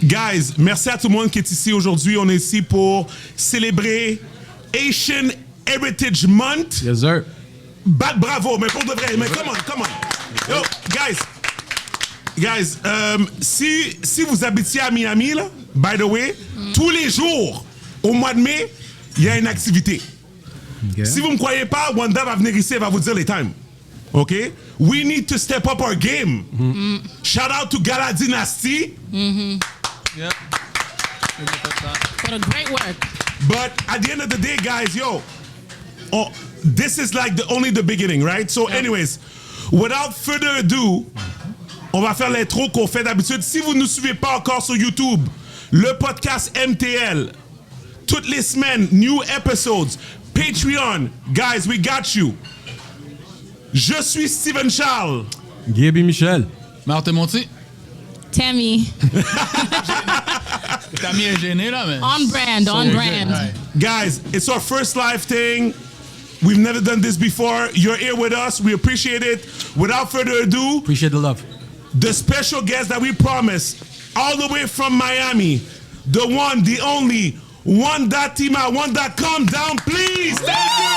Guys, merci à tout le monde qui est ici aujourd'hui. On est ici pour célébrer Haitian Heritage Month. Yes, sir. Bravo, mais pour de vrai, mais come on. Yo, guys, si vous habitiez à Miami, là, by the way, tous les jours, au mois de mai, il y a une activité. Okay. Si vous ne me croyez pas, Wanda va venir ici et va vous dire les times. OK? We need to step up our game. Mm-hmm. Shout out to Gala Dynasty. Mm-hmm. Yeah. For the great work. But at the end of the day, guys, this is like only the beginning, right? So anyways, without further ado, on va faire l'intro qu'on fait d'habitude. Si vous ne nous suivez pas encore sur YouTube, le podcast MTL, toutes les semaines, new episodes, Patreon, guys, we got you. Je suis Steven Charles. Gaby Michel. Martin Monti. Tammy. Tammy est gêné là, mais. On brand. Right. Guys, it's our first live thing. We've never done this before. You're here with us. We appreciate it. Without further ado, appreciate the love. The special guest that we promised, all the way from Miami, the one, the only, Wanda Tima. Wanda, calm down, please. Thank you.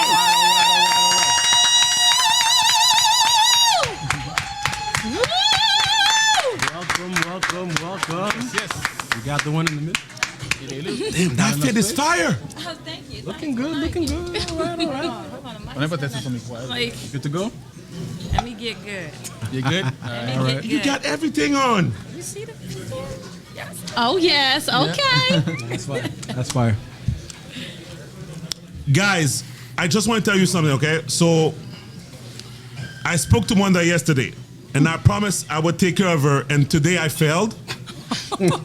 Welcome. Yes. We got the one in the middle. Damn, that fit is fire. Oh, thank you. Looking good. All right. Like, Good to go? let me get good. You good? All right. You got everything on. You see the picture? Yes. Oh, yes. Okay. That's fire. Guys, I just want to tell you something, okay? So, I spoke to Wanda yesterday, and I promised I would take care of her, and today I failed.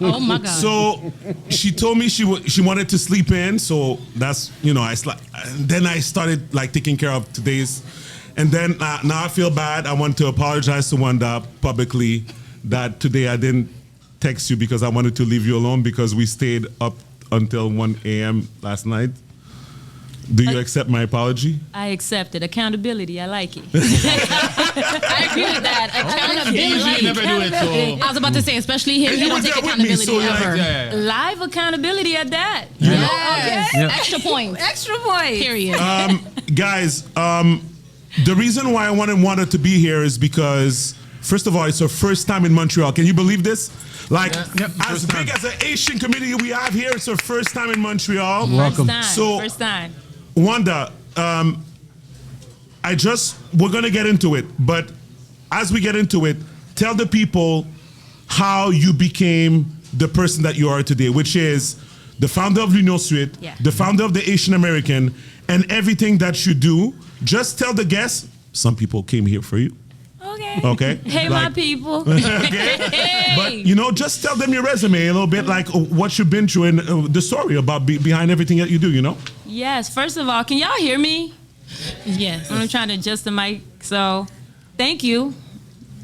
Oh my God. So she told me she wanted to sleep in, so that's, I slept. And then I started like taking care of today's, and then now I feel bad. I want to apologize to Wanda publicly that today I didn't text you because I wanted to leave you alone because we stayed up until 1 a.m. last night. Do you accept my apology? I accept it. Accountability. I like it. I agree with that. Accountability. He usually never do it, so. I was about to say, especially him, he don't take accountability so ever. Yeah. Live accountability at that. Yeah. Okay. Yeah. Extra point. Extra point. Period. Guys, the reason why I wanted Wanda to be here is because, first of all, it's her first time in Montreal. Can you believe this? Like, as big as an Asian community we have here, it's her first time in Montreal. Welcome. First time. Wanda, we're going to get into it, but as we get into it, tell the people how you became the person that you are today, which is the founder of l'Union Suite, the founder of the Asian American, and everything that you do. Just tell the guests, some people came here for you. Okay. Hey, my people. Okay. Hey. But, just tell them your resume a little bit, like what you've been through and the story about behind everything that you do, Yes. First of all, can y'all hear me? Yes. I'm trying to adjust the mic. So, thank you.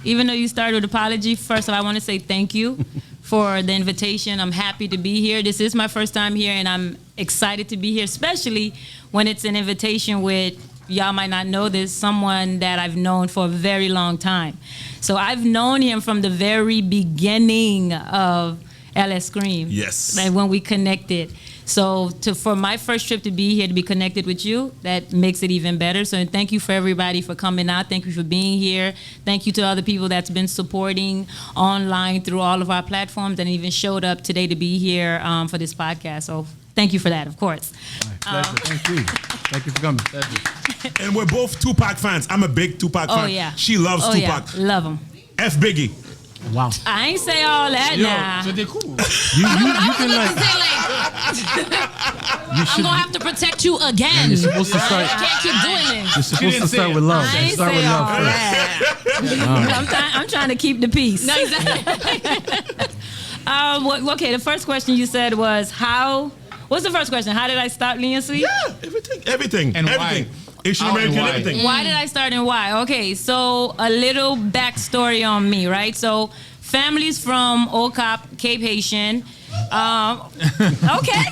Even though you started with apology, first of all, I want to say thank you for the invitation. I'm happy to be here. This is my first time here, and I'm excited to be here, especially when it's an invitation with, y'all might not know this, someone that I've known for a very long time. So I've known him from the very beginning of LS Scream. Yes. Like when we connected. So for my first trip to be here, to be connected with you, that makes it even better. So thank you for everybody for coming out. Thank you for being here. Thank you to other people that's been supporting online through all of our platforms and even showed up today to be here for this podcast. So thank you for that, of course. Pleasure. Thank you. Thank you for coming. And we're both Tupac fans. I'm a big Tupac fan. Oh, yeah. She loves Tupac. Yeah. Love him. F Biggie. Wow. I ain't say all that now. C'était cool. You can like. I'm gonna have to protect you again. You're supposed to start. I can't keep doing this. You're supposed to start with love. I ain't Start with say love all first. that. I'm trying to keep the peace. No, exactly. Okay, the first question you said was how. What's the first question? How did I start Lien Suite? Yeah, everything. And everything. why? Asian American, why? everything. Why did I start and why? Okay, so a little backstory on me, right? So family's from Old Cop, Cape Haitian. Okay.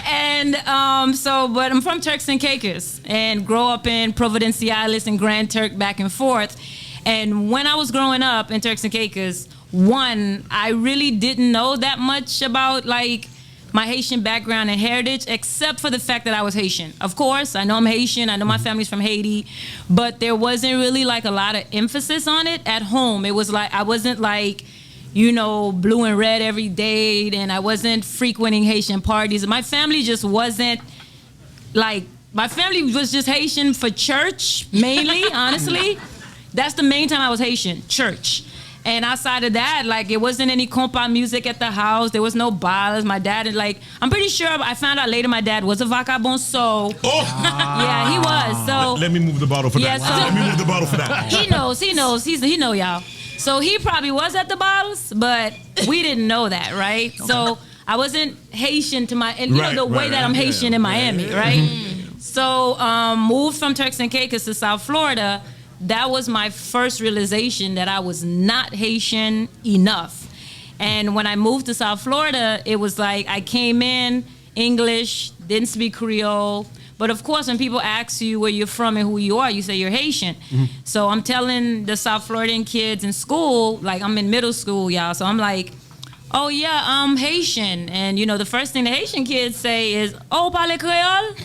And but I'm from Turks and Caicos and grow up in Providenciales and Grand Turk back and forth. And when I was growing up in Turks and Caicos, one, I really didn't know that much about like my Haitian background and heritage, except for the fact that I was Haitian. Of course, I know I'm Haitian. I know my family's from Haiti, but there wasn't really like a lot of emphasis on it at home. It was like I wasn't like, you know, blue and red every day, and I wasn't frequenting Haitian parties. My family just wasn't like, my family was just Haitian for church mainly, honestly. That's the main time I was Haitian, church. And outside of that, like, it wasn't any compa music at the house. There was no ballers. My dad, like, I'm pretty sure, I found out later my dad was a vagabond, so. Oh! Yeah, he was, so. Let me move the bottle for Yeah, that. so- Let me move the bottle for that. He knows, he know y'all. So he probably was at the bottles, but we didn't know that, right? Okay. So I wasn't Haitian to my, and you know, the way that I'm Haitian in Miami, right? So moved from Turks and Caicos to South Florida. That was my first realization that I was not Haitian enough. And when I moved to South Florida, it was like I came in English, didn't speak Creole. But of course, when people ask you where you're from and who you are, you say you're Haitian. So I'm telling the South Floridian kids in school, like I'm in middle school, y'all. So I'm like, oh yeah, I'm Haitian. And you know, the first thing the Haitian kids say is, oh, parle Creole?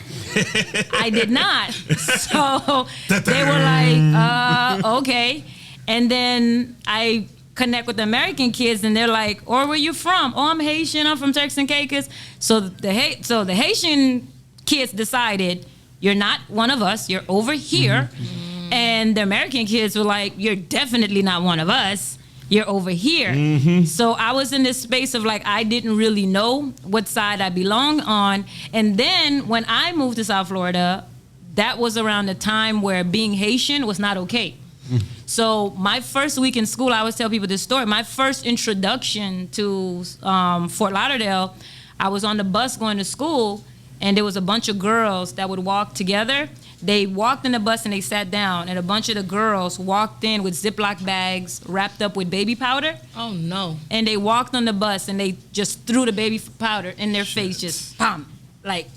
I did not. So they were like, okay. And then I connect with the American kids and they're like, or where you from? Oh, I'm Haitian, I'm from Turks and Caicos. So the Haitian kids decided, you're not one of us, you're over here. And the American kids were like, you're definitely not one of us, you're over here. So I was in this space of like, I didn't really know what side I belonged on. And then when I moved to South Florida, that was around the time where being Haitian was not okay. So my first week in school, I always tell people this story. My first introduction to Fort Lauderdale, I was on the bus going to school, and there was a bunch of girls that would walk together. They walked in the bus and they sat down, and a bunch of the girls walked in with Ziploc bags wrapped up with baby powder. Oh no. And they walked on the bus and they just threw the baby powder in their face, just pam, like,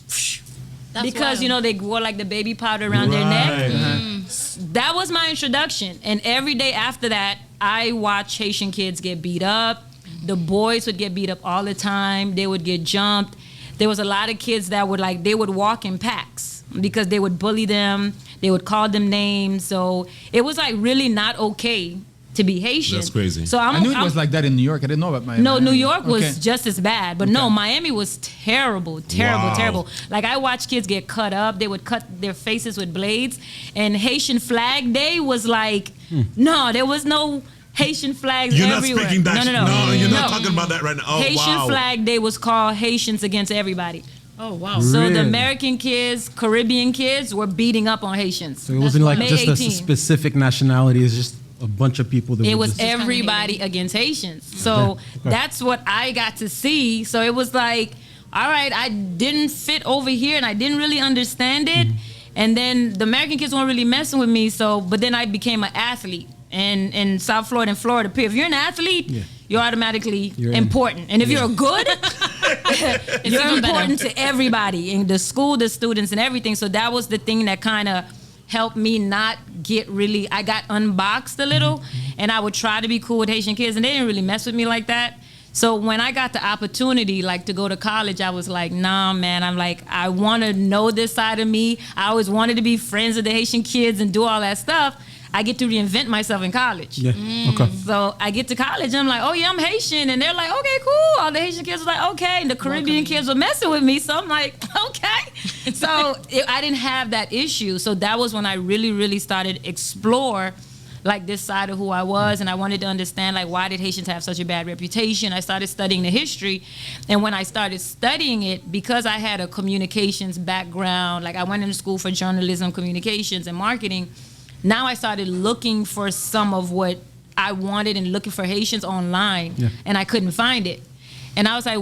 That's because wild. you know they wore like the baby powder around their neck. That was my introduction, and every day after that, I watched Haitian kids get beat up. The boys would get beat up all the time. They would get jumped. There was a lot of kids that would they would walk in packs because they would bully them. They would call them names. So it was like really not okay to be Haitian. That's crazy. So I knew it was like that in New York. I didn't know about Miami. No, New York was Okay. just as bad, but no, Miami was terrible, Wow. terrible. Like I watched kids get cut up. They would cut their faces with blades. And Haitian Flag Day was like, no, there was no Haitian flags You're everywhere. not speaking that. No, You're not talking about that right now. Oh, Haitian wow. Flag Day was called Haitians Against Everybody. Oh wow. So the Really? American kids, Caribbean kids were beating up on Haitians. So it wasn't like May just a 18. specific nationality. It's just a bunch of people that It were was just, everybody against Haitians. So Okay. that's what I got to see. So it was like, all right, I didn't fit over here and I didn't really understand it. And then the American kids weren't really messing with me. So, but then I became an athlete. And in South Florida and Florida, if you're an athlete, you're automatically You're in. important. And if you're good, you're even important to everybody in the school, the students, and everything. So that was the thing that kind of helped me not get really, I got unboxed a little, and I would try to be cool with Haitian kids, and they didn't really mess with me like that. So when I got the opportunity, like, to go to college, I was like, nah, man, I'm like, I want to know this side of me. I always wanted to be friends with the Haitian kids and do all that stuff. I get to reinvent myself in college. Okay. So I get to college and I'm like, oh yeah, I'm Haitian. And they're like, okay, cool. All the Haitian kids were like, okay. And the Caribbean kids were messing with me. So I'm like, okay. So I didn't have that issue. So that was when I really, really started explore like this side of who I was. And I wanted to understand, like, why did Haitians have such a bad reputation? I started studying the history. And when I started studying it, because I had a communications background, like I went into school for journalism, communications, and marketing. Now I started looking for some of what I wanted and looking for Haitians online, and I couldn't find it. And I was like,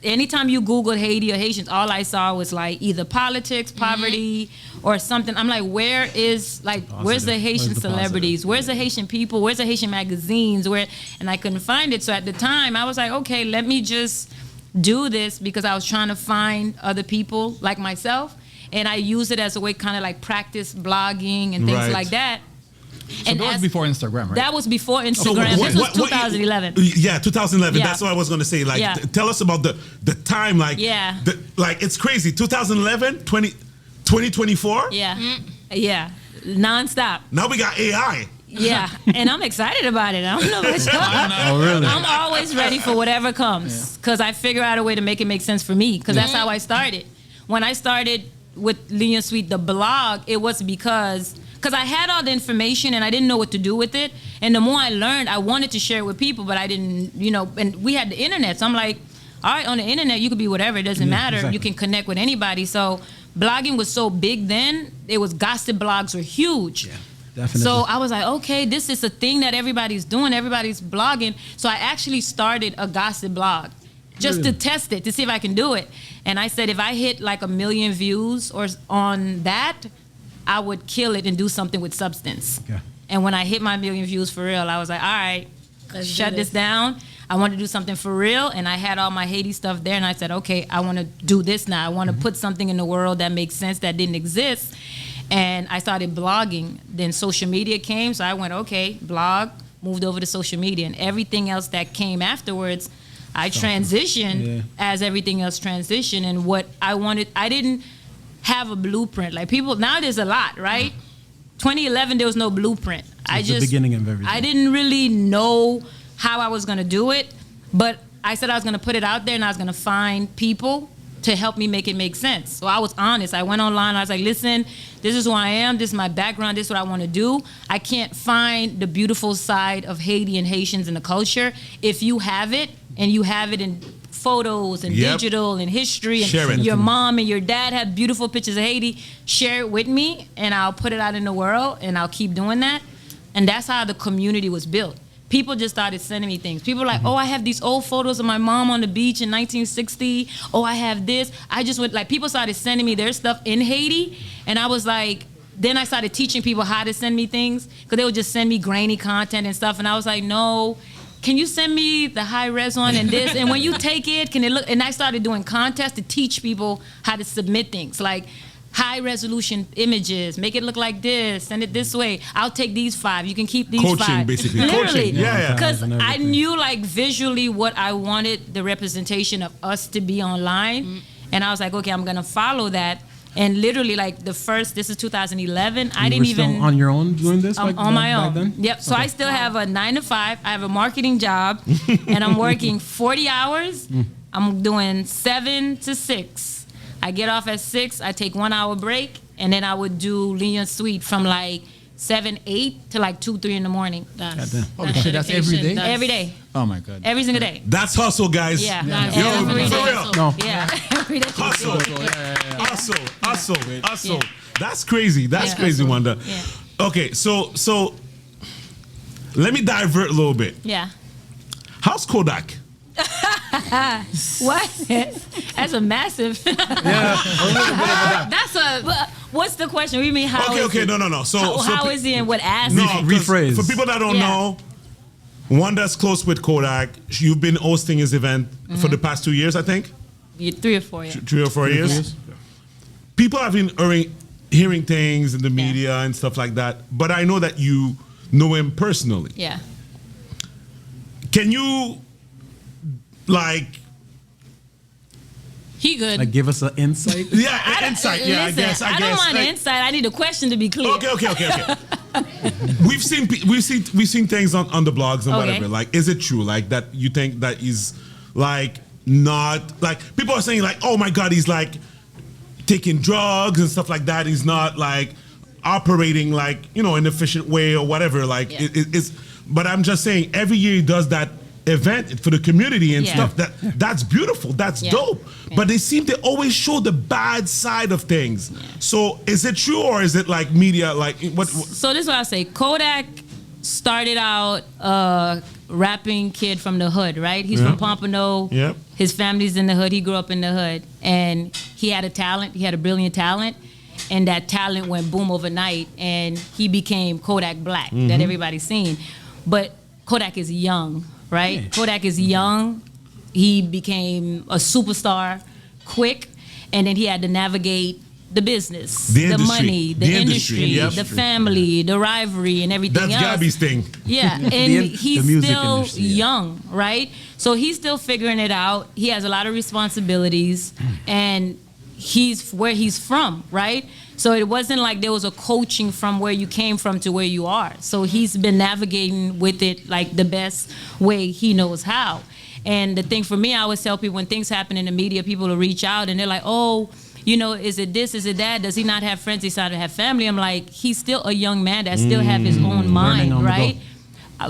anytime you Googled Haiti or Haitians, all I saw was like either politics, poverty, or something. I'm like, where's the Haitian Where's the celebrities? Where's the Haitian people? Where's the Haitian magazines? And I couldn't find it. So at the time, I was like, okay, let me just do this, because I was trying to find other people like myself. And I use it as a way kind of like practice blogging and things Right. like that. So that was before Instagram, right? That was before Instagram. This was 2011. Yeah, 2011. Yeah. That's what I was going to say. Like, Yeah. tell us about the time. Like, Yeah. Like, it's crazy. 2011, 2024. Yeah. Yeah. Nonstop. Now we got AI. Yeah. And I'm excited about it. I don't know about y'all. Oh, really? I'm always ready for whatever comes because I figure out a way to make it make sense for me because that's how I started. When I started with Lien Suite, the blog, it was because I had all the information and I didn't know what to do with it. And the more I learned, I wanted to share it with people, but I didn't, and we had the internet. So I'm like, all right, on the internet, you could be whatever. It doesn't matter. Exactly. You can connect with anybody. So blogging was so big then. It was gossip blogs were huge. Yeah, definitely. So I was like, okay, this is a thing that everybody's doing. Everybody's blogging. So I actually started a gossip blog just to test it, to see if I can do it. And I said, if I hit like 1 million views or on that, I would kill it and do something with substance. Okay. And when I hit my 1 million views for real, I was like, all right, Let's do shut this down. I want to do something for real. And I had all my Haiti stuff there. And I said, okay, I want to do this now. I want to put something in the world that makes sense that didn't exist. And I started blogging. Then social media came. So I went, okay, blog, moved over to social media. And everything else that came afterwards, I transitioned as everything else transitioned. And what I wanted, I didn't have a blueprint. Like people, now there's a lot, right? 2011, there was no blueprint. It's the beginning of everything. I didn't really know how I was going to do it, but I said I was going to put it out there and I was going to find people to help me make it make sense. So I was honest. I went online. I was like, listen, this is who I am. This is my background. This is what I want to do. I can't find the beautiful side of Haiti and Haitians in the culture. If you have it and you have it in photos and digital and history and Share it. your mom and your dad have beautiful pictures of Haiti, share it with me and I'll put it out in the world and I'll keep doing that. And that's how the community was built. People just started sending me things. People were like, oh, I have these old photos of my mom on the beach in 1960. Oh, I have this. I just went, like, people started sending me their stuff in Haiti. And I was like, then I started teaching people how to send me things because they would just send me grainy content and stuff. And I was like, no, can you send me the high res one and this? And when you take it, can it look? And I started doing contests to teach people how to submit things. Like, high resolution images, make it look like this, send it this way. I'll take these 5. You can keep these 5. Coaching, basically. Literally. Coaching. Yeah. Because And I everything. knew like visually what I wanted the representation of us to be online. And I was like, okay, I'm going to follow that. And literally like this is 2011. I You didn't were still even. on your own doing this? On my own. Then? Yep. So I still have a 9 to 5. I have a marketing job and I'm working 40 hours. I'm doing 7 to 6. I get off at 6. I take 1 hour break. And then I would do Lien Suite from like 7, 8 to like 2, 3 in the morning. Goddamn. Holy shit, that's every day? Every day. Oh my God. Every single day. That's hustle, guys. Yeah. Yo, Every for day. real. No. Yeah. Every day. Hustle. Hustle. Yeah. That's crazy. That's Yeah. crazy, Wanda. Yeah. Okay, so let me divert a little bit. Yeah. How's Kodak? What? That's a massive. That's a. What's the question? What do you mean? How? Okay, no. So How is he and what ass? No, 'cause Rephrase. for people that don't Yeah. know, Wanda's close with Kodak. You've been hosting his event for the past 2 years, I think. 3 or 4 years. 3 or 4 years. People have been hearing things in the media and stuff like that, but I know that you know him personally. Yeah. Can you, like, He good. Like, give us an insight? insight? Listen, I guess. I don't mind like- insight. I need a question to be clear. Okay. we've seen things on the blogs and Okay. whatever. Like, is it true? Like that you think that he's like not like people are saying like, oh my God, he's like taking drugs and stuff like that. He's not like operating like in an efficient way or whatever. Like Yeah. it's. But I'm just saying, every year he does that event for the community and Yeah. stuff. That's beautiful. That's Yeah. dope. Yeah. But they seem to always show the bad side of things. So is it true or is it like media? Like what? So this is what I say. Kodak started out a rapping kid from the hood, right? He's from Pompano. Yep. His family's in the hood. He grew up in the hood. And he had a talent. He had a brilliant talent. And that talent went boom overnight. And he became Kodak Black that everybody's seen. But Kodak is young, right? Yeah. Kodak is young. He became a superstar quick. And then he had to navigate the business, The the industry. money, the The industry, industry, yep. the family, the rivalry, and everything That's else. Gabby's thing. Yeah, and the he's music still industry, yeah. young, right? So he's still figuring it out. He has a lot of responsibilities, and he's where he's from, right? So it wasn't like there was a coaching from where you came from to where you are. So he's been navigating with it like the best way he knows how. And the thing for me, I always tell people when things happen in the media, people will reach out and they're like, oh, you know, is it this, is it that? Does he not have friends? Does he not have family? I'm like, he's still a young man that still have his own mind, on the right?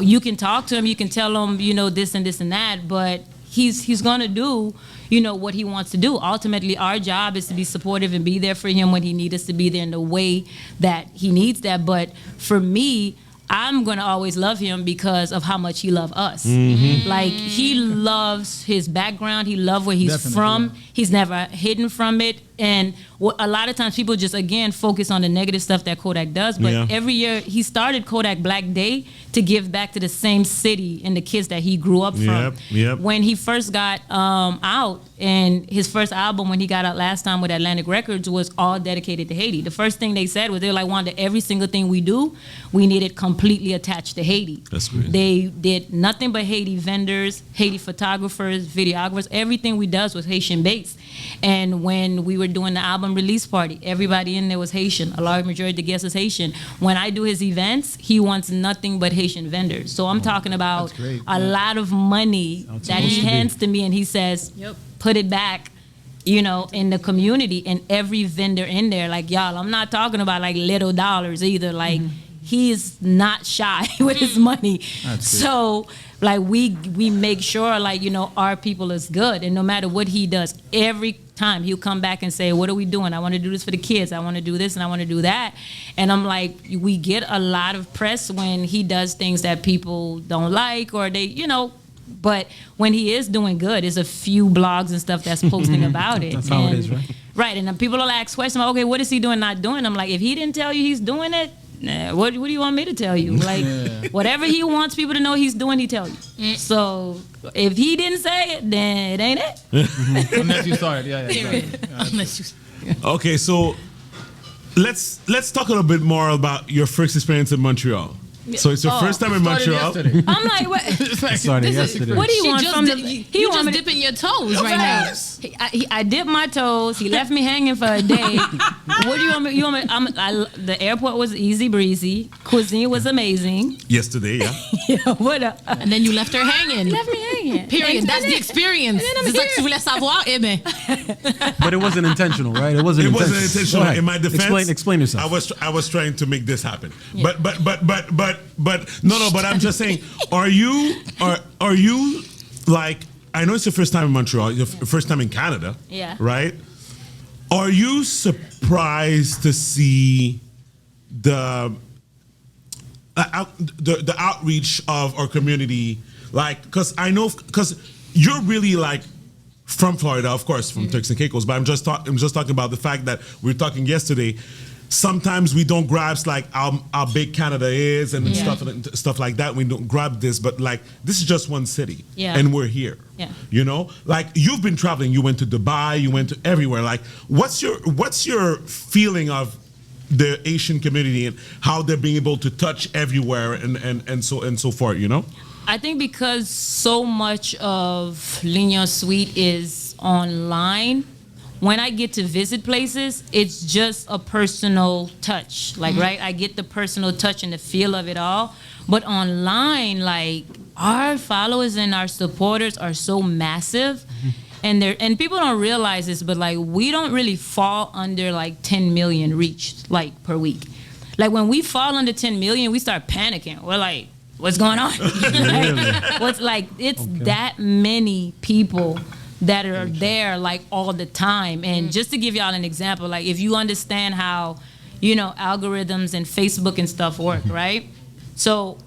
You can talk to him, you can tell him, you know, this and this and that, but he's gonna do, you know, what he wants to do. Ultimately, our job is to be supportive and be there for him when he needs us to be there in the way that he needs that. But for me, I'm gonna always love him because of how much he loves us. Like he loves his background, he loves where he's Definitely, from. yeah. He's never hidden from it. And a lot of times people just again focus on the negative stuff that Kodak does. But Yeah. every year he started Kodak Black Day to give back to the same city and the kids that he grew up from. Yep. When he first got out, and his first album when he got out last time with Atlantic Records was all dedicated to Haiti. The first thing they said was they're like, Wanda, every single thing we do, we need it completely attached to Haiti. That's great. They did nothing but Haiti vendors, Haiti photographers, videographers. Everything we does was Haitian based. And when we were doing the album release party, everybody in there was Haitian. A large majority of the guests is Haitian. When I do his events, he wants nothing but Haitian vendors. So I'm talking about That's great. a lot of money that he hands to me and he says, put it back, you know, in the community, and every vendor in there, like, y'all, I'm not talking about like little dollars either. Like, he's not shy with his money. So like we make sure, like, you know, our people is good, and no matter what he does, every time he'll come back and say, what are we doing? I want to do this for the kids, I want to do this and I want to do that. And I'm like, we get a lot of press when he does things that people don't like, or they, you know, but when he is doing good, there's a few blogs and stuff that's posting about it. That's how it is, right? Right, and then people will ask questions, okay, what is he doing, not doing? I'm like, if he didn't tell you he's doing it, nah, what do you want me to tell you? Like, whatever he wants people to know he's doing, he tell you. So if he didn't say it, then it ain't it. Unless you saw it, yeah. Unless you. Okay, so let's talk a little bit more about your first experience in Montreal. So it's your first time in Started Montreal. yesterday. I'm like, what? Started This is- yesterday. What do you She want just from the? di- He you want just me to- dipping your toes right now. I dipped my toes. He left me hanging for a day. What do you want me? You want me? The airport was easy breezy. Cuisine was amazing. Yesterday, yeah. Yeah, what up? And then you left her hanging. Left me hanging. Period. That's the experience. I'm C'est ça que here. tu voulais savoir? Eh ben. But it wasn't intentional, right? It wasn't It intentional. wasn't intentional. Go ahead. In my defense, Explain yourself. I was trying to make this happen. But no. But I'm just saying, are you like? I know it's your first time in Montreal. Your first time in Canada. Yeah. Right. Are you surprised to see the outreach of our community? Like, because I know, because you're really like from Florida, of course, from Turks and Caicos. But I'm just talking about the fact that we were talking yesterday. Sometimes we don't grasp like how big Canada is and stuff like that. We don't grab this, but like this is just one city, and we're here. Yeah. You know, like you've been traveling. You went to Dubai. You went to everywhere. Like, what's your feeling of the Asian community and how they're being able to touch everywhere and so forth? You know. I think because so much of Lien Suite is online, when I get to visit places, it's just a personal touch. Like, right, I get the personal touch and the feel of it all. But online, like, our followers and our supporters are so massive. And people don't realize this, but like, we don't really fall under like 10 million reached like per week. Like, when we fall under 10 million, we start panicking. We're like, what's going on? It's that many people that are there like all the time. And just to give y'all an example, like if you understand how, you know, algorithms and Facebook and stuff work, right? So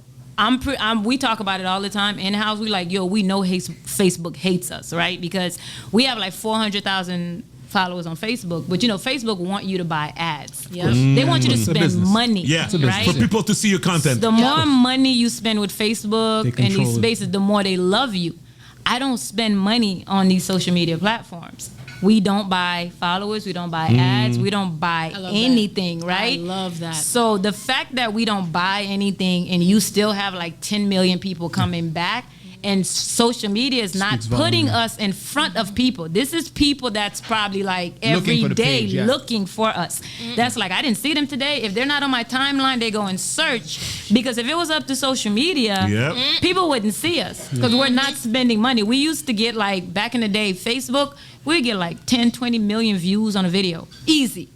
we talk about it all the time in-house. We like, yo, we know Facebook hates us, right? Because we have like 400,000 followers on Facebook, but you know, Facebook want you to buy ads. Yeah. They want you to spend money. Yeah, right? for people to see your content. The more money you spend with Facebook and these control it. spaces, the more they love you. I don't spend money on these social media platforms. We don't buy followers. We don't buy ads. We don't buy love anything, that. right? I love that. So the fact that we don't buy anything and you still have like 10 million people coming back, and social media is not Speaks volume, putting yeah. us in front of people. This is people that's probably like Looking every for the day page, yeah. looking for us. That's like, I didn't see them today. If they're not on my timeline, they go and search. Because if it was up to social media, Yep. people wouldn't see us because we're not spending money. We used to get like, back in the day, Facebook, we get like 10, 20 million views on a video. Easy.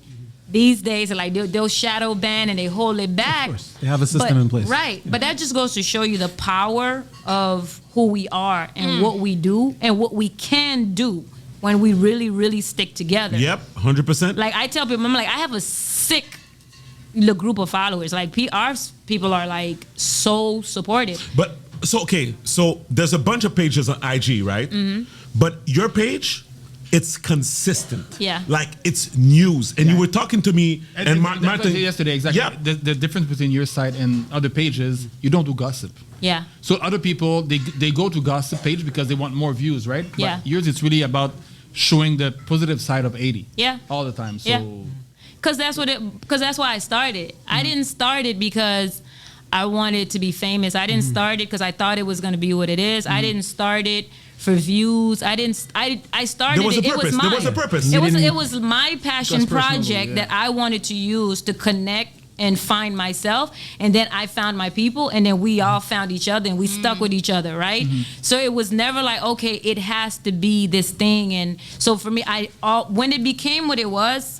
These days, like they'll shadow ban and they hold it back. Of course. They have a system in place. Right. But that just goes to show you the power of who we are and what we do and what we can do when we really, really stick together. Yep, 100%. Like I tell people, I'm like, I have a sick little group of followers. Like PR people are like so supportive. But so there's a bunch of pages on IG, right? But your page, it's consistent. Yeah. Like it's news. And you were talking to me and that's what I Martin said yesterday, exactly. Yep. The difference between your site and other pages, you don't do gossip. Yeah. So other people, they go to gossip page because they want more views, right? Yeah. But yours, it's really about showing the positive side of 80. Yeah. All the time. So Yeah. Because that's why I started. I didn't start it because I wanted to be famous. I didn't start it because I thought it was going to be what it is. I didn't start it for views. I started There was a it. It purpose. was mine. There was a purpose. It was my passion Just personal, project yeah. that I wanted to use to connect and find myself, and then I found my people, and then we all found each other, and we stuck with each other, right? So it was never like, okay, it has to be this thing. And so for me, when it became what it was,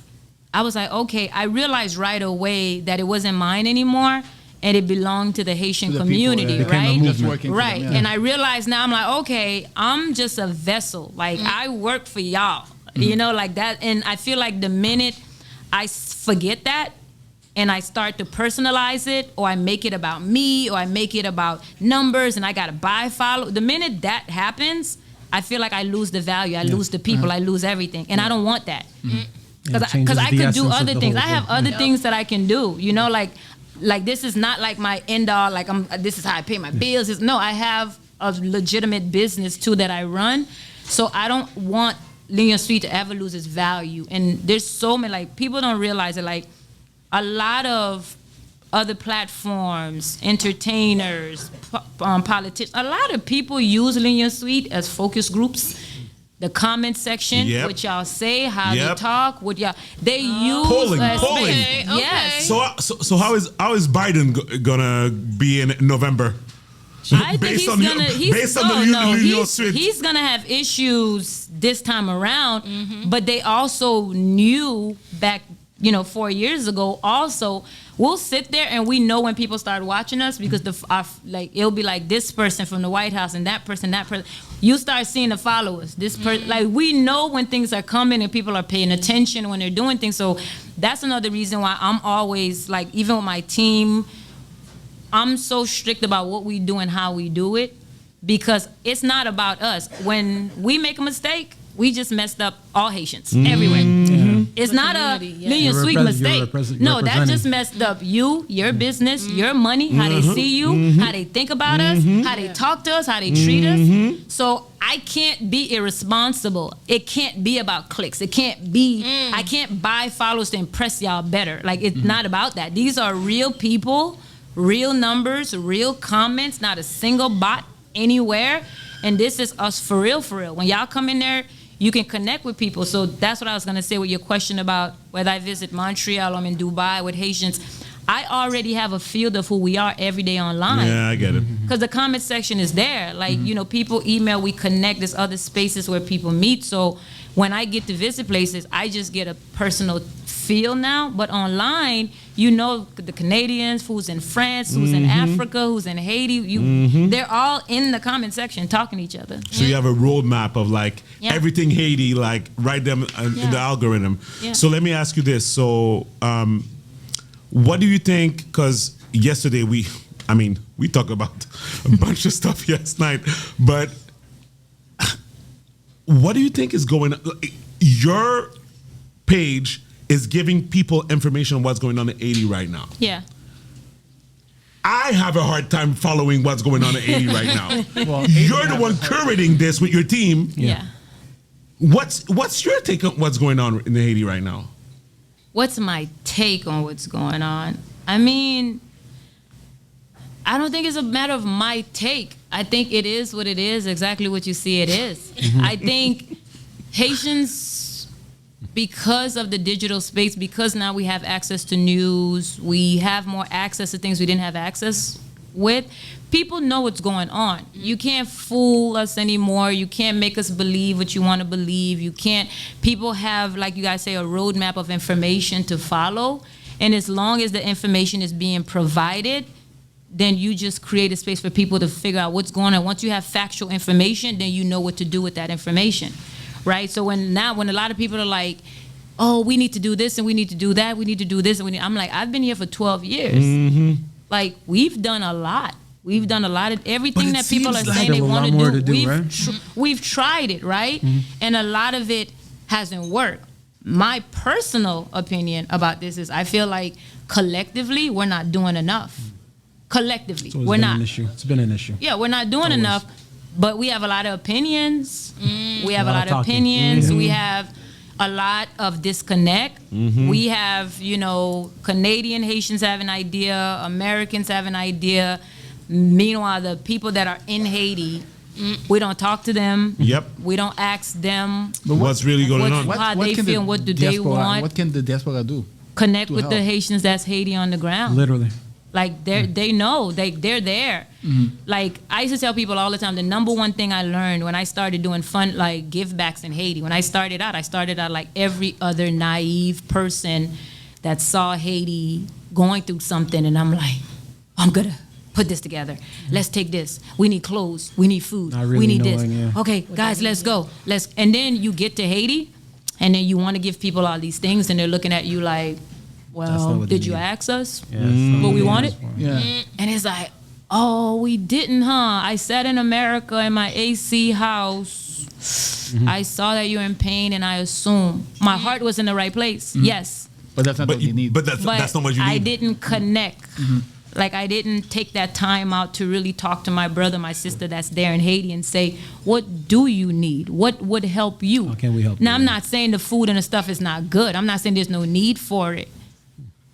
I was like, okay, I realized right away that it wasn't mine anymore, and it belonged to the Haitian To the community, people, yeah. It became a right? just working for Right. them, yeah. And I realized now, I'm like, okay, I'm just a vessel. Like, I work for y'all, you know, like that. And I feel like the minute I forget that and I start to personalize it, or I make it about me, or I make it about numbers and I got to follow, the minute that happens, I feel like I lose the value. I lose the people. I lose everything. And I don't want that. Because I could do other things. I have other things that I can do, you know, like this is not like my end all, like this is how I pay my bills. No, I have a legitimate business too that I run. So I don't want Linear Street to ever lose its value. And there's so many, like, people don't realize it, like a lot of other platforms, entertainers, politicians, a lot of people use Linear Suite as focus groups. The comment section, Yep. what y'all say, how Yep. they talk, what y'all they use. Polling. Okay, okay. Yes. So how is Biden gonna be in November? I think Based he's on gonna. your- based on the Linear Suite. He's gonna have issues this time around. But they also knew back, 4 years ago. Also, we'll sit there and we know when people start watching us because it'll be like this person from the White House and that person. You start seeing the followers. This person, like, we know when things are coming and people are paying attention when they're doing things. So that's another reason why I'm always like, even with my team, I'm so strict about what we do and how we do it, because it's not about us. When we make a mistake, we just messed up all Haitians everywhere. It's not a community, yeah. Linear You're Suite you're mistake. No, that representing. just messed up you, your business, your money, how they see you, how they think about us, how they talk to us, how they treat us. So I can't be irresponsible. It can't be about clicks. It can't be, I can't buy followers to impress y'all better. Like, it's not about that. These are real people, real numbers, real comments, not a single bot anywhere. And this is us for real, for real. When y'all come in there, you can connect with people. So that's what I was going to say with your question about whether I visit Montreal or I'm in Dubai with Haitians. I already have a field of who we are every day online. Yeah, I get it. Because the comment section is there. Like, people email, we connect. There's other spaces where people meet. So when I get to visit places, I just get a personal feel now. But online, the Canadians, who's in France, who's in Africa, who's in Haiti, they're all in the comment section talking to each other. So you have a roadmap of like Yeah. everything Haiti, like write them in the algorithm. Yeah. So let me ask you this. So what do you think, because yesterday we talked about a bunch of stuff last night, but what do you think is going on? Your page is giving people information on what's going on at 80 right now. Yeah. I have a hard time following what's going on at 80 right now. Well, You're the one curating this with your team. Yeah. What's your take on what's going on in Haiti right now? What's my take on what's going on? I mean, I don't think it's a matter of my take. I think it is what it is, exactly what you see it is. I think Haitians, because of the digital space, because now we have access to news, we have more access to things we didn't have access with, people know what's going on. You can't fool us anymore. You can't make us believe what you want to believe. You can't, people have, like you guys say, a roadmap of information to follow. And as long as the information is being provided, then you just create a space for people to figure out what's going on. Once you have factual information, then you know what to do with that information, right? So when a lot of people are like, oh, we need to do this and we need to do that, we need to do this, and I'm like, I've been here for 12 years. Like, we've done a lot. We've done a lot of everything that people are saying they want to do. We've tried it, right? And a lot of it hasn't worked. My personal opinion about this is I feel like collectively we're not doing enough. Collectively, So we're not. It's been an issue. Yeah, we're not doing enough, but we have a lot of opinions. We have a lot of talking. opinions. We have a lot of disconnect. We have, Canadian Haitians have an idea, Americans have an idea. Meanwhile, the people that are in Haiti, we don't talk to them. Yep. We don't ask them What's really going on? how they feel and what do they want. What can the diaspora do? Connect with help? the Haitians that's Haiti on the ground. Literally. Like they know they're there. Like I used to tell people all the time, the number one thing I learned when I started doing fun like give backs in Haiti. When I started out like every other naive person that saw Haiti going through something, and I'm like, I'm gonna put this together. Let's take this. We need clothes. We need food. Not really we need knowing, this. yeah. Okay, guys, let's go. And then you get to Haiti, and then you want to give people all these things, and they're looking at you like, well, what they did you need. ask us Yeah, that's what we not wanted? Yeah. And it's like, oh, we didn't, huh? I sat in America in my AC house. I saw that you're in pain, and I assumed my heart was in the right place. Yes, But that's not what you need. But that's not what you need. I didn't connect. Like I didn't take that time out to really talk to my brother, my sister that's there in Haiti and say, what do you need? What would help you? How can we help Now, you? I'm not saying the food and the stuff is not good. I'm not saying there's no need for it.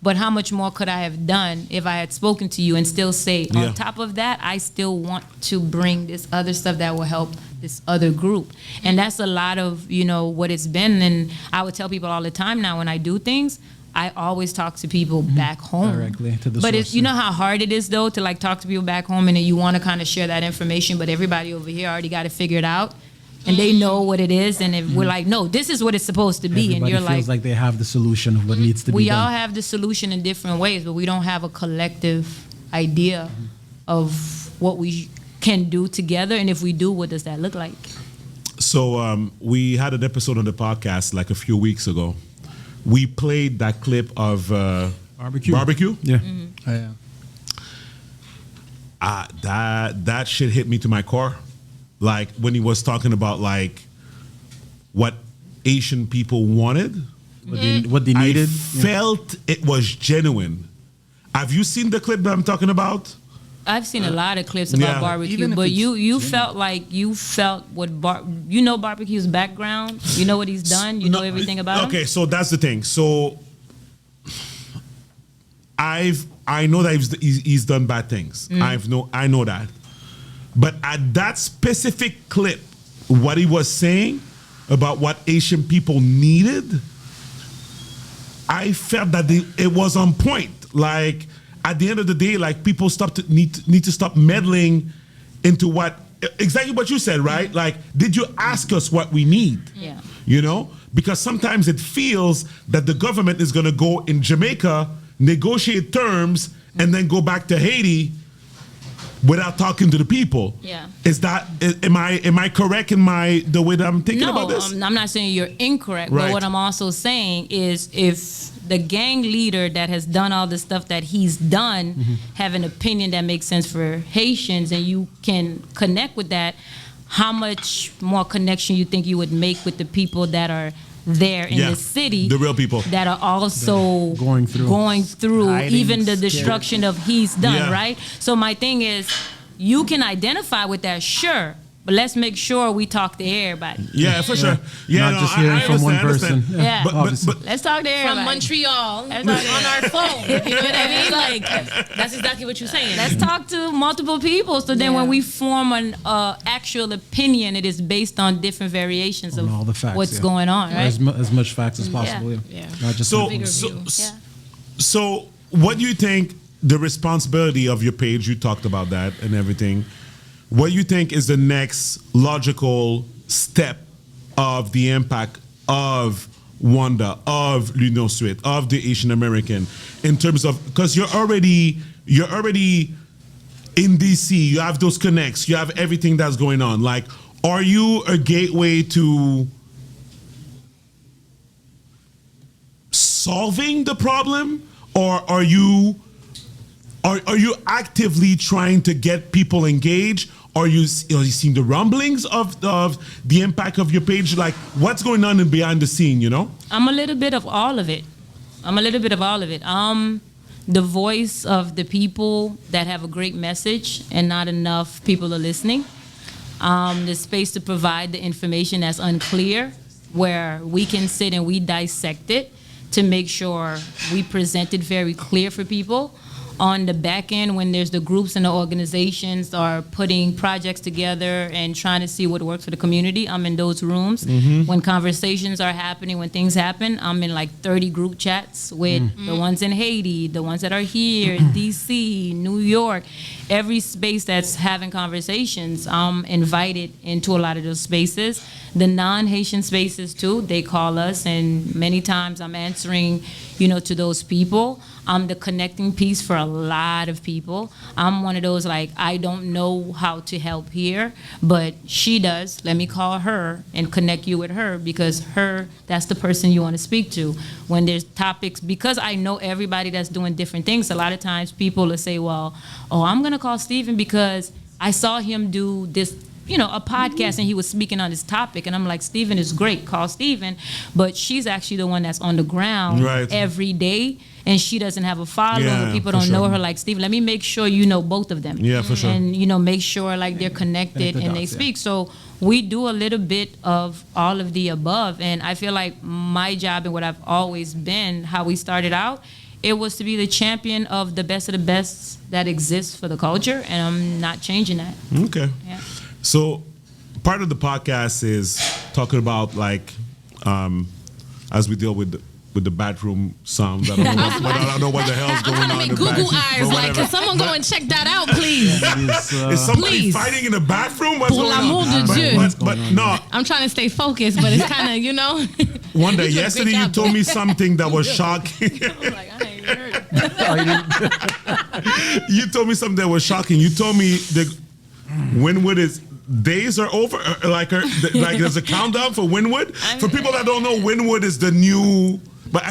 But how much more could I have done if I had spoken to you and still say, Yeah. on top of that, I still want to bring this other stuff that will help this other group. And that's a lot of, what it's been. And I would tell people all the time now when I do things, I always talk to people back home. Directly to the But source, you know yeah. how hard it is, though, to like talk to people back home and then you want to kind of share that information, but everybody over here already got it figured out. And they know what it is, and if we're like, no, this is what it's supposed to be, Everybody and you're feels like they have the solution of what needs to be we done. all have the solution in different ways, but we don't have a collective idea of what we can do together, and if we do, what does that look like? So we had an episode on the podcast like a few weeks ago. We played that clip of barbecue. Yeah. Yeah. That shit hit me to my core. Like when he was talking about like what Asian people wanted, What they I needed. felt it was genuine. Have you seen the clip that I'm talking about? I've seen a lot of clips about Yeah. barbecue, Even if but it's you felt like you felt what barbecue's background. You know what he's done. You know everything about him. Okay, so that's the thing. So I know that he's done bad things. I know that. But at that specific clip, what he was saying about what Asian people needed, I felt that it was on point. Like at the end of the day, like people need to stop meddling into exactly what you said, right? Like, did you ask us what we need? Yeah. Because sometimes it feels that the government is going to go in Jamaica, negotiate terms, and then go back to Haiti without talking to the people. Yeah. Am I correct in the way that I'm thinking about this? I'm not saying you're incorrect, Right. but what I'm also saying is if the gang leader that has done all the stuff that he's done have an opinion that makes sense for Haitians and you can connect with that, how much more connection you think you would make with the people that are there in Yeah, the city, the real people that are also Going through. Hiding, even the scared. destruction of he's done, Yeah. right? So my thing is, you can identify with that, sure, But let's make sure we talk to everybody. Yeah, for sure. Yeah, Not just hearing from one person. Yeah. But Let's talk to everybody. From Montreal on our phone. You know what I mean? Like, that's exactly what you're saying. Let's talk to multiple people. So then when we form an actual opinion, it is based on different variations of all the facts, what's going on, right? As much facts as possible. Yeah. Not just So what do you think the responsibility of your page, you talked about that and everything, what do you think is the next logical step of the impact of Wanda, of l'Union Suite, of the Asian American, in terms of, because you're already in DC, you have those connects, you have everything that's going on. Like, are you a gateway to solving the problem, or are you actively trying to get people engaged? Are you seeing the rumblings of the impact of your page? Like, what's going on in behind the scene, you know? I'm a little bit of all of it. The voice of the people that have a great message and not enough people are listening. The space to provide the information that's unclear, where we can sit and we dissect it to make sure we present it very clear for people. On the back end, when there's the groups and the organizations are putting projects together and trying to see what works for the community, I'm in those rooms. When conversations are happening, when things happen, I'm in like 30 group chats with the ones in Haiti, the ones that are here, DC, New York. Every space that's having conversations, I'm invited into a lot of those spaces. The non-Haitian spaces too, they call us, and many times I'm answering, to those people. I'm the connecting piece for a lot of people. I'm one of those, like, I don't know how to help here, but she does. Let me call her and connect you with her, because that's the person you want to speak to. When there's topics, because I know everybody that's doing different things, a lot of times people will say, well, I'm going to call Steven because I saw him do this, a podcast, and he was speaking on this topic. And I'm like, Steven is great, call Steven. But she's actually the one that's on the ground every day, and she doesn't have a following. Yeah, people don't know her like Steven. Let me make sure you know both of them. Yeah, for sure. And, make sure like they're connected and they speak. So we do a little bit of all of the above. And I feel like my job and what I've always been, how we started out, it was to be the champion of the best that exists for the culture. And I'm not changing that. Okay. Yeah. So part of the podcast is talking about, like, as we deal with the bathroom sounds. I don't know what the hell's going on. I'm Google eyes. Like, can someone go and check that out, please? Is somebody please. fighting in the bathroom? What's Pour going l'amour on? de Dieu. But no. I'm trying to stay focused, but it's kind of, One day, You do a yesterday, great you job, told though. me something that was shocking. Like, I ain't even heard it. You told me something that was shocking. You told me the Wynwood days are over. Like there's a countdown for Wynwood. For people that don't know, Wynwood is the new. But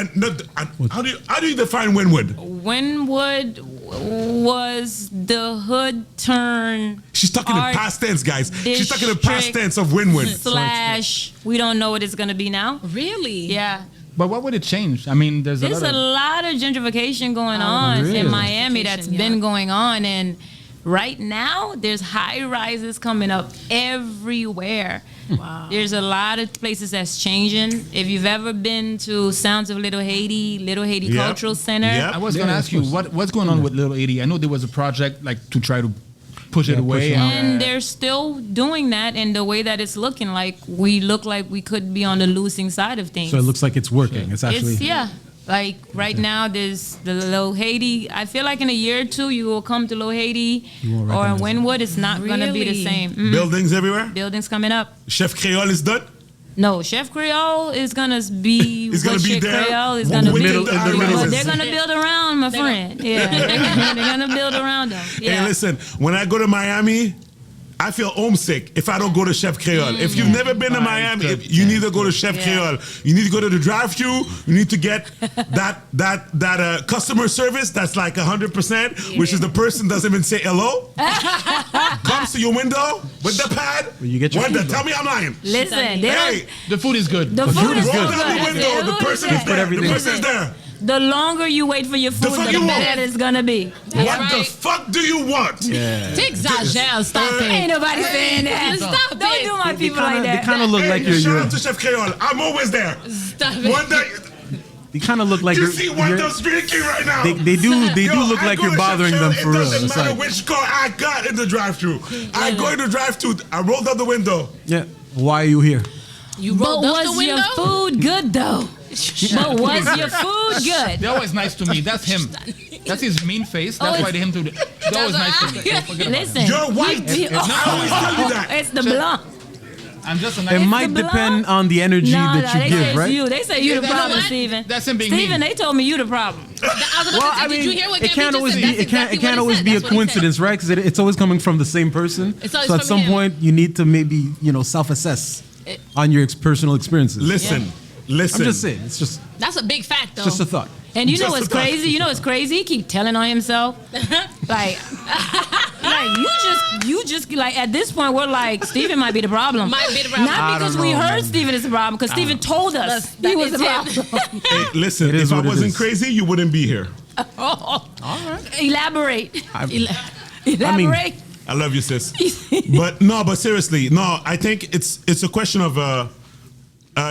how do you define Wynwood? Wynwood was the hood turn. She's talking in past tense, guys. She's talking in past tense of Wynwood. / we don't know what it's going to be now. Really? Yeah. But what would it change? I mean, there's a lot of gentrification going on in Miami that's been going on. And right now, there's high rises coming up everywhere. Wow. There's a lot of places that's changing. If you've ever been to Sounds of Little Haiti Cultural Center. Yep. I was going to ask you, what's going on with Little Haiti? I know there was a project to try to push it away. And they're still doing that, and the way that it's looking, like we look like we could be on the losing side of things. So it looks like it's working. It's actually... Like right now, there's the Little Haiti. I feel like in a year or two, you will come to Little Haiti or in Wynwood. It's not going to be the same. Mm-hmm. Buildings everywhere? Buildings coming up. Chef Creole is done? No, Chef Creole is going to be He's going to be there? Creole is going to be. In the middle. They're going to build around, my friend. Yeah, they're going to build around them. Yeah. Hey, listen, when I go to Miami, I feel homesick if I don't go to Chef Creole. If you've never been to Miami, you need to go to Chef Creole. You need to go to the drive-thru. You need to get that customer service that's like 100%, which is the person doesn't even say hello. Comes to your window with the pad. Well, you get your Wanda, food, tell me I'm lying. Listen, Hey, the food is good. the food is roll good. down the window. The person is there. The person is there. the longer you wait for your food, the better it's gonna be. What the fuck do you want? T'exagères, stop it. Ain't nobody saying that. Stop. Don't do my people like that. They kind of look like Shout you're. out to Chef Creole. I'm always there. Stop it. Wanda, You kind of look like you see Wanda speaking right now. They do look like you're bothering them for real. It doesn't It's matter like, which car I got in the drive-thru. I go in the drive-thru. I rolled out the window. yeah. Why are you here? You But rolled up the was window? your food good though? But was your food good? They're always nice to me. That's him. That's his mean face. That's why they him to. They're always nice to me. Don't forget about him. Listen, You're white. I always tell you that. It's the blanc. I'm just a It nice. might depend on the energy that you they give, say it's right? you. They say you the You know problem, what? Steven. That's him being Steven, mean. they told me you the problem. Did you hear what it Gabby can't just always said? be. That's It can't. exactly It can't what always he be a said. That's what he said. coincidence, right? Because it's always coming from the same person. It's always So at from some him. point, you need to maybe self-assess on your personal experiences. Listen. I'm just saying. It's just That's a big fact, though. just a thought. And you know Just what's a thought. crazy? You know what's crazy? He keep telling on himself. Like you just like at this point we're like Steven might be the problem. Might be the problem. Not I because don't we know, heard man. Steven is the problem, because Steven told us That he was is the him. problem. Hey, listen, It is if I what it wasn't is. crazy, you wouldn't be here. Elaborate. Elaborate. I love you, sis. But seriously, no, I think it's a question of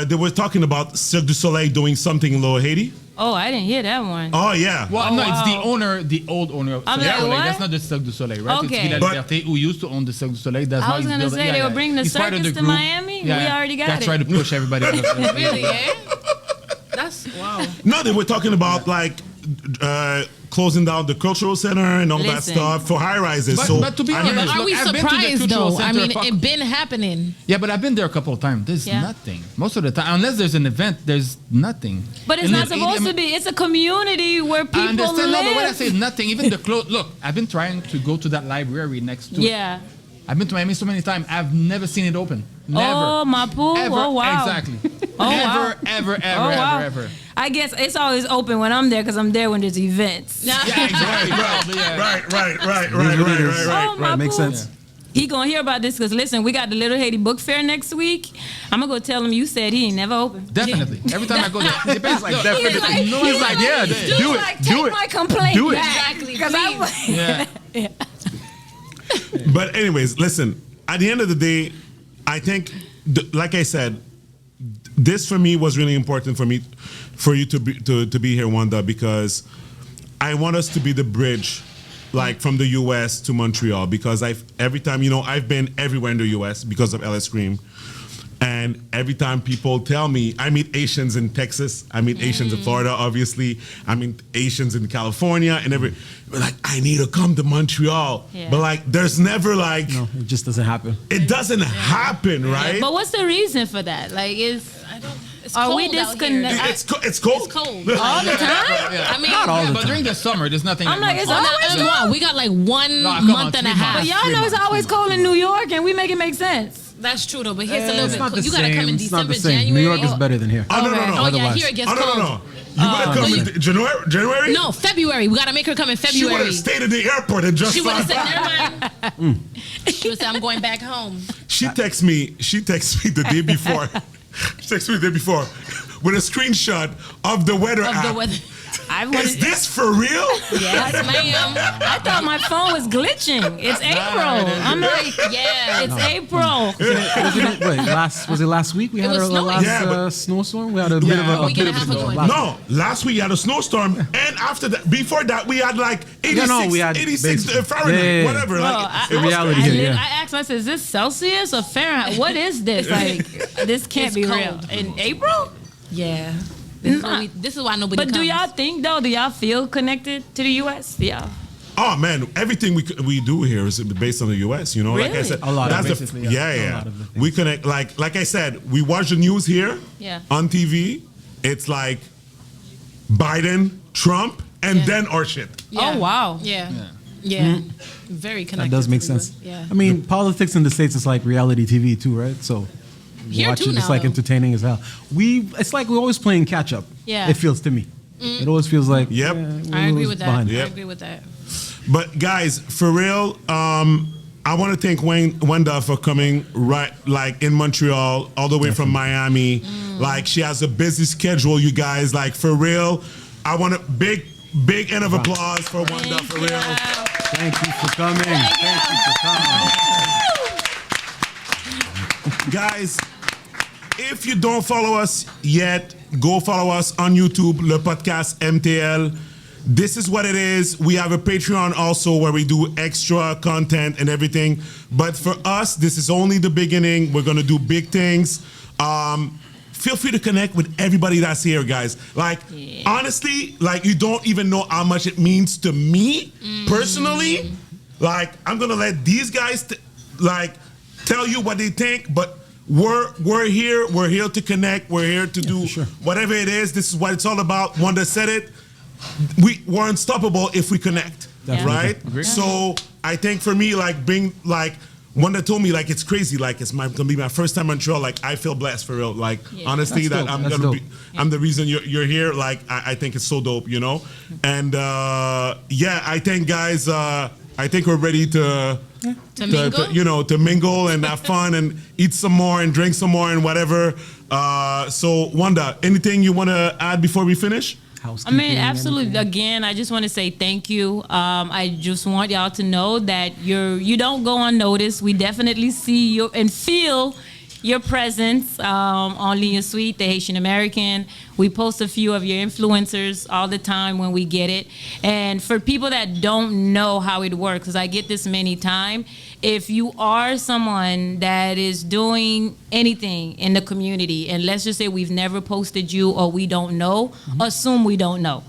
they were talking about Cirque du Soleil doing something in Lower Haiti. Oh, I didn't hear that one. Oh yeah. Well, Oh, no, it's the wow. owner, the old owner of I'm Cirque du like, Soleil. what? That's not the Cirque du Soleil, right? Okay. It's Villa But- Liberté, who used to own the Cirque du Soleil. That's I now was he's gonna building- say they were bringing the He's part of circus the to group. Miami. We already got That's it. trying to push everybody out of Really, yeah? That's, wow. No, they were talking about like closing down the cultural center and all that Listen. stuff for high rises. But to be I honest, mean, Are look, we I've been to the surprised, cultural though? I center mean, a couple- it been happening. Yeah, but I've been there a couple of times. There's Yeah. nothing. Most of the time, unless there's an event, there's nothing. But it's And not then supposed 80 to be. It's a community where people I understand, live. no, but when I say nothing, even the clothes. Look, I've been trying to go to that library next to it. Yeah. I've been to Miami so many times. I've never seen it open. Never. Oh, my pool. Ever. Oh, wow. Exactly. Oh, ever, wow. ever, ever, Oh, wow. ever. I guess it's always open when I'm there because I'm there when there's events. Yeah, exactly. Probably, yeah. right. Oh, my Right, makes pool. sense. He gonna hear about this because listen, we got the Little Haiti Book Fair next week. I'm gonna go tell him you said he ain't never opened. Definitely. Every time I go there, it depends. Like, definitely. He's like, yeah, do it, Like, do take it. my complaint Do it. back. Exactly, 'Cause I- yeah. But anyways, listen. At the end of the day, I think, like I said, this for me was really important for you to be here, Wanda, because I want us to be the bridge, like from the U.S. to Montreal, because every time I've been everywhere in the U.S. because of LS Cream. And every time people tell me, I meet Asians in Texas, I meet Asians in Florida, obviously, I meet Asians in California, and like, I need to come to Montreal. Yeah. But like, there's never like, No, it just doesn't happen. it doesn't happen, right? But what's the reason for that? Like, It's are cold we out here. disconnected? It's cold. It's cold. all the time? I mean, Not all the But time. during the summer, there's nothing. I'm like, it's on always the cold. M1, we got like 1 No, come on, month and a 3 half. But months. y'all know it's always cold in New York, and we make it make sense. That's true, though, but here's a little It's bit not the cold. You gotta come same. in It's not December, the same. January. New York is better than here. Oh, no. Oh, yeah, Otherwise. here it gets Oh, cold. no. You want to come in January? No, February. We gotta make her come in She would February. have stayed at the airport and just She would have fly said, back. never mind. She would say, I'm going back home. She texts me the day before. She texts me the day before with a screenshot of the weather Of app. the weather. I Is wanted, this for real? Yes, ma'am. I thought my phone was glitching. It's April. I'm like, Yeah. it's April. Was it last week? We had was our snowing. last Yeah, but- snowstorm. We had a bit of a Week and a half ago. snowstorm. No, last week we had a snowstorm, and after that, before that, we had like 86, we had 86 basically- Fahrenheit, yeah. whatever. Bro, Like, in reality here, yeah. I asked myself, is this Celsius or Fahrenheit? What is this? Like, this can't It's be cold. real. In April? Yeah. This is why nobody But comes. do y'all think, though, do y'all feel connected to the U.S.? Yeah. Oh man, everything we do here is based on the U.S. Like I Really? said, A lot of that's basically, the yeah. A yeah. lot of the things. We connect like I said, we watch the news here Yeah. on TV. It's like Biden, Trump, and then our shit. Yeah. Oh, wow. Yeah. Yeah. Very connected. That does make to the sense. US. Yeah. I mean, politics in the States is like reality TV too, right? So Here watch too it. It's now, like though. entertaining as hell. It's like we're always playing catch up. Yeah. It feels to me. It always feels like. Yep. we're I agree always with that. behind. Yep. I agree with that. But guys, for real, I want to thank Wanda for coming right like in Montreal, all the way from Miami. Like she has a busy schedule, you guys. Like for real, I want a big end of applause for Wanda, for real. Thank you for coming. Thank you for coming. Guys, if you don't follow us yet, go follow us on YouTube, le podcast MTL. This is what it is. We have a Patreon also where we do extra content and everything. But for us, this is only the beginning. We're going to do big things. Feel free to connect with everybody that's here, guys. Like, honestly, like, you don't even know how much it means to me personally. Like, I'm going to let these guys, tell you what they think, but we're here. We're here to connect. We're here to do whatever it is. This is what it's all about. Wanda said it. We're unstoppable if we connect, right? So I think for me, Wanda told me, like, it's crazy, like, it's gonna be my first time in Montreal. Like, I feel blessed for real. Like, honestly, That's dope. I'm the reason you're here. Like, I think it's so dope, you know. And I think, guys, I think we're ready to mingle? To mingle and have fun and eat some more and drink some more and whatever. So, Wanda, anything you want to add before we finish? I mean, absolutely. Again, I just want to say thank you. I just want y'all to know that you don't go unnoticed. We definitely see you and feel your presence on Lien Suite, the Haitian American. We post a few of your influencers all the time when we get it. And for people that don't know how it works, because I get this many times, if you are someone that is doing anything in the community, and let's just say we've never posted you or we don't know, assume we don't know.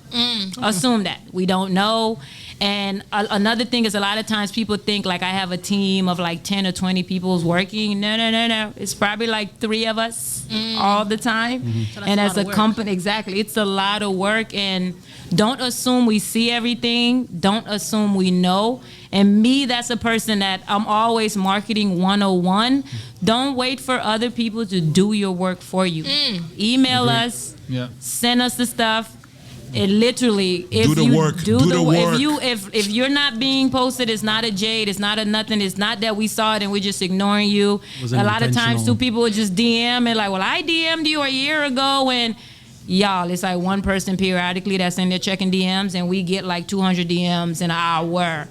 Assume that. We don't know. And another thing is a lot of times people think like I have a team of like 10 or 20 people who's working. No. It's probably like 3 of us all the time. So and as a company, exactly, it's a lot of work. And don't assume we see everything. Don't assume we know. And me, that's a person that I'm always marketing 101. Don't wait for other people to do your work for you. Email us. Send us the stuff. It literally, if do the you work. do the work. if you're not being posted, it's not a jade, it's not a nothing, it's not that we saw it and we're just ignoring you. A lot of times too, people would just DM and like, well, I DM'd you a year ago, and y'all, it's like one person periodically that's in there checking DMs, and we get like 200 DMs in an hour.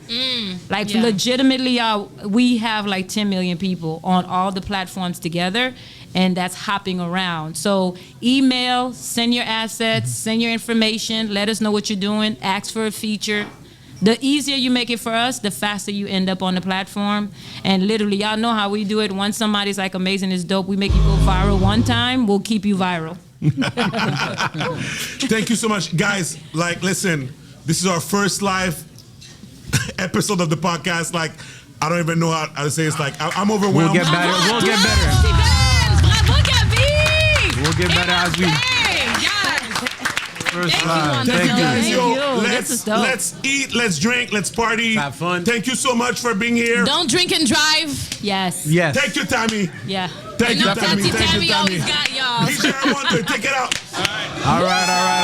Legitimately, y'all, we have like 10 million people on all the platforms together, and that's hopping around. So email, send your assets, send your information, let us know what you're doing, ask for a feature. The easier you make it for us, the faster you end up on the platform. And literally, y'all know how we do it. Once somebody's like amazing, it's dope, we make you go viral one time, we'll keep you viral. Thank you so much. Guys, like, listen, this is our first live episode of the podcast. Like, I don't even know how to say it. It's like, I'm overwhelmed. We'll get better. We'll get better. We'll get better as we... First live. Thank you, guys. Thank you. Let's eat, let's drink, let's party. Have fun. Thank you so much for being here. Don't drink and drive. Yes. Thank you, Tammy. Yeah. Thank you, Tammy. Tammy always got y'all. Be sure I want to take it out. All right.